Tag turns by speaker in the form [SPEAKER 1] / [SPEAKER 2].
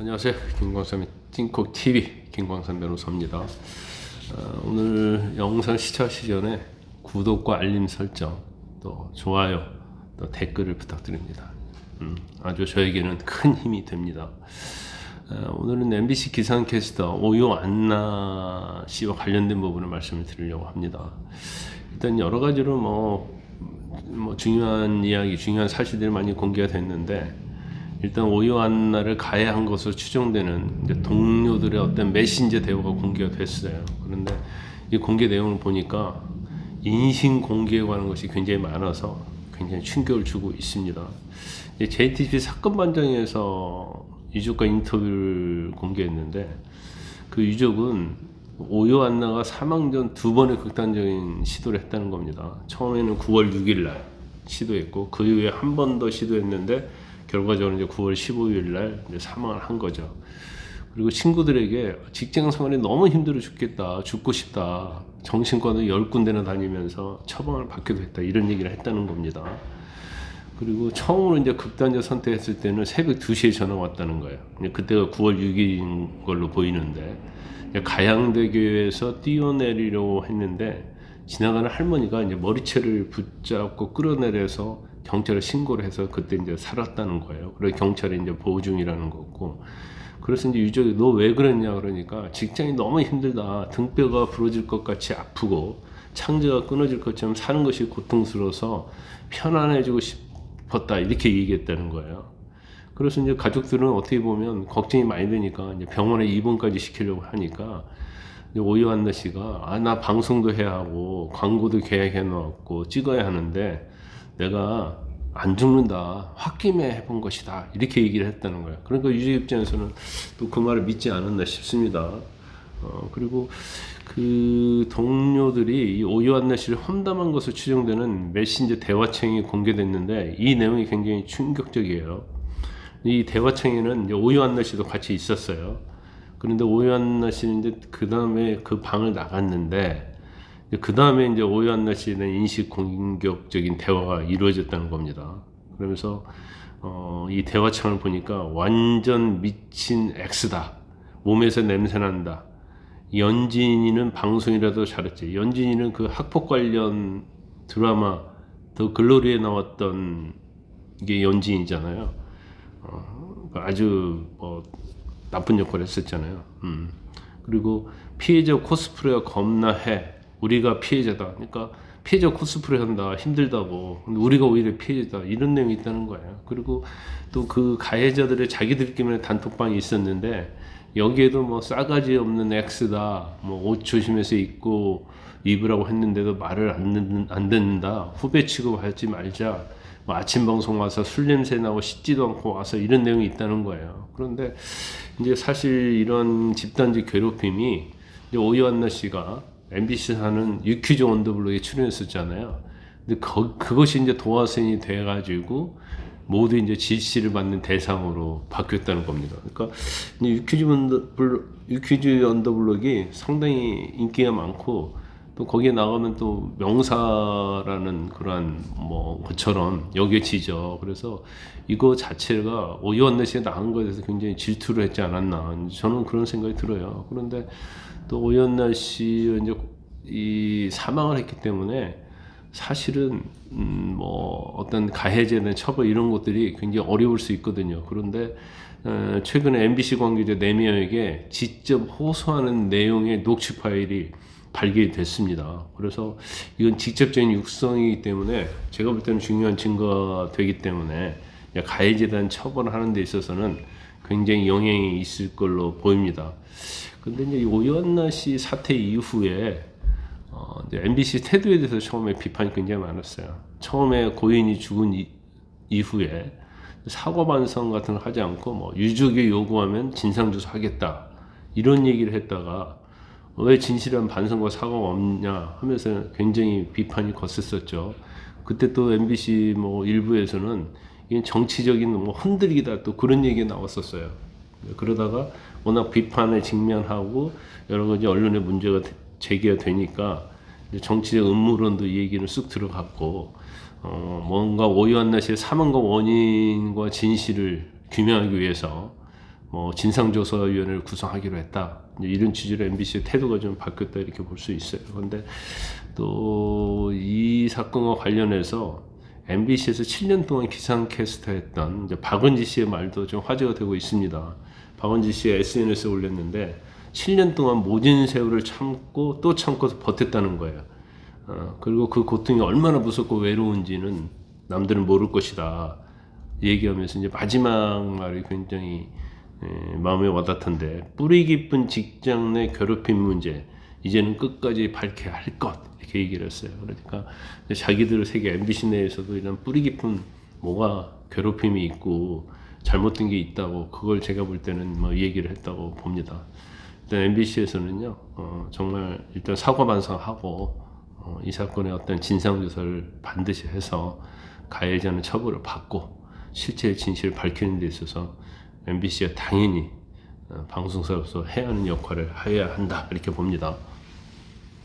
[SPEAKER 1] 안녕하세요. 김광삼의 띵콕TV 김광삼 변호사입니다. 오늘 영상 시청하시기 전에 구독과 알림 설정, 또 좋아요, 또 댓글을 부탁드립니다. 아주 저에게는 큰 힘이 됩니다. 오늘은 MBC 기상캐스터 오요 안나 씨와 관련된 부분을 말씀을 드리려고 합니다. 일단 여러 가지로 중요한 이야기, 중요한 사실들이 많이 공개가 됐는데, 일단 오요 안나를 가해한 것으로 추정되는 이제 동료들의 어떤 메신저 대화가 공개가 됐어요. 그런데 이 공개 내용을 보니까 인신 공개에 관한 것이 굉장히 많아서 굉장히 충격을 주고 있습니다. JTBC 사건 반장에서 유족과 인터뷰를 공개했는데, 그 유족은 오요 안나가 사망 전 두 번의 극단적인 시도를 했다는 겁니다. 처음에는 9월 6일 날 시도했고, 그 이후에 한 번 더 시도했는데 결과적으로 이제 9월 15일 날 이제 사망을 한 거죠. 그리고 친구들에게 직장 생활이 너무 힘들어 죽겠다, 죽고 싶다, 정신과도 10군데나 다니면서 처방을 받기도 했다, 이런 얘기를 했다는 겁니다. 그리고 처음으로 이제 극단적 선택했을 때는 새벽 2시에 전화 왔다는 거예요. 그때가 9월 6일인 걸로 보이는데, 가양대교에서 뛰어내리려고 했는데 지나가는 할머니가 이제 머리채를 붙잡고 끌어내려서 경찰에 신고를 해서 그때 이제 살았다는 거예요. 그래서 경찰에 이제 보호 중이라는 거고. 그래서 이제 유족이 너 왜 그랬냐 그러니까, 직장이 너무 힘들다, 등뼈가 부러질 것 같이 아프고 창자가 끊어질 것처럼 사는 것이 고통스러워서 편안해지고 싶었다, 이렇게 얘기했다는 거예요. 그래서 이제 가족들은 어떻게 보면 걱정이 많이 되니까 이제 병원에 입원까지 시키려고 하니까, 오요 안나 씨가 나 방송도 해야 하고 광고도 계약해 놓았고 찍어야 하는데 내가 안 죽는다, 홧김에 해본 것이다, 이렇게 얘기를 했다는 거예요. 그러니까 유족 입장에서는 또 그 말을 믿지 않았나 싶습니다. 그리고 그 동료들이 이 오요 안나 씨를 험담한 것으로 추정되는 메신저 대화창이 공개됐는데, 이 내용이 굉장히 충격적이에요. 이 대화창에는 이제 오요 안나 씨도 같이 있었어요. 그런데 오요 안나 씨는 이제 그 다음에 그 방을 나갔는데, 그 다음에 이제 오요 안나 씨는 인식 공격적인 대화가 이루어졌다는 겁니다. 그러면서 이 대화창을 보니까 완전 미친 X다, 몸에서 냄새 난다, 연진이는 방송이라도 잘했지. 연진이는 그 학폭 관련 드라마 더 글로리에 나왔던 게 연진이잖아요. 아주 나쁜 역할을 했었잖아요. 그리고 피해자 코스프레가 겁나 해, 우리가 피해자다, 그러니까 피해자 코스프레 한다, 힘들다고, 근데 우리가 오히려 피해자다, 이런 내용이 있다는 거예요. 그리고 또 그 가해자들의 자기들끼리 단톡방이 있었는데, 여기에도 싸가지 없는 X다, 옷 조심해서 입고 입으라고 했는데도 말을 안 듣는다, 후배 취급하지 말자, 아침 방송 와서 술 냄새 나고 씻지도 않고 와서, 이런 내용이 있다는 거예요. 그런데 이제 사실 이런 집단적 괴롭힘이 이제 오요 안나 씨가 MBC 하는 유퀴즈 언더블록에 출연했었잖아요. 근데 그것이 이제 도화선이 돼가지고 모두 이제 지시를 받는 대상으로 바뀌었다는 겁니다. 그러니까 유퀴즈 언더블록이 상당히 인기가 많고, 또 거기에 나가면 또 명사라는 그러한 것처럼 여겨지죠. 그래서 이거 자체가 오요 안나 씨가 나간 거에 대해서 굉장히 질투를 했지 않았나, 저는 그런 생각이 들어요. 그런데 또 오요 안나 씨가 이제 이 사망을 했기 때문에 사실은 어떤 가해자에 대한 처벌, 이런 것들이 굉장히 어려울 수 있거든요. 그런데 최근에 MBC 관계자 4명에게 직접 호소하는 내용의 녹취 파일이 발견이 됐습니다. 그래서 이건 직접적인 육성이기 때문에 제가 볼 때는 중요한 증거가 되기 때문에 가해자에 대한 처벌을 하는 데 있어서는 굉장히 영향이 있을 걸로 보입니다. 근데 이제 오요 안나 씨 사태 이후에 이제 MBC 태도에 대해서 처음에 비판이 굉장히 많았어요. 처음에 고인이 죽은 이후에 사과 반성 같은 걸 하지 않고 유족이 요구하면 진상조사 하겠다, 이런 얘기를 했다가 왜 진실한 반성과 사과가 없냐 하면서 굉장히 비판이 거셌었죠. 그때 또 MBC 일부에서는 이게 정치적인 흔들기다, 또 그런 얘기가 나왔었어요. 그러다가 워낙 비판에 직면하고 여러 가지 언론의 문제가 제기가 되니까 정치적 음모론도 이 얘기는 쑥 들어갔고, 뭔가 오요 안나 씨의 사망과 원인과 진실을 규명하기 위해서 뭐 진상조사위원회를 구성하기로 했다. 이제 이런 취지로 MBC의 태도가 좀 바뀌었다 이렇게 볼 수 있어요. 그런데 또 이 사건과 관련해서 MBC에서 7년 동안 기상캐스터했던 이제 박은지 씨의 말도 좀 화제가 되고 있습니다. 박은지 씨가 SNS에 올렸는데 7년 동안 모진 세월을 참고 또 참고서 버텼다는 거예요. 그리고 그 고통이 얼마나 무섭고 외로운지는 남들은 모를 것이다. 얘기하면서 이제 마지막 말이 굉장히 마음에 와닿던데, 뿌리 깊은 직장 내 괴롭힘 문제 이제는 끝까지 밝혀야 할 것, 이렇게 얘기를 했어요. 그러니까 자기들 세계 MBC 내에서도 이런 뿌리 깊은 뭐가 괴롭힘이 있고 잘못된 게 있다고, 그걸 제가 볼 때는 뭐 얘기를 했다고 봅니다. 일단 MBC에서는요 정말 일단 사과반성하고 이 사건의 어떤 진상조사를 반드시 해서 가해자는 처벌을 받고 실체의 진실을 밝히는 데 있어서 MBC가 당연히 방송사로서 해야 하는 역할을 해야 한다, 이렇게 봅니다.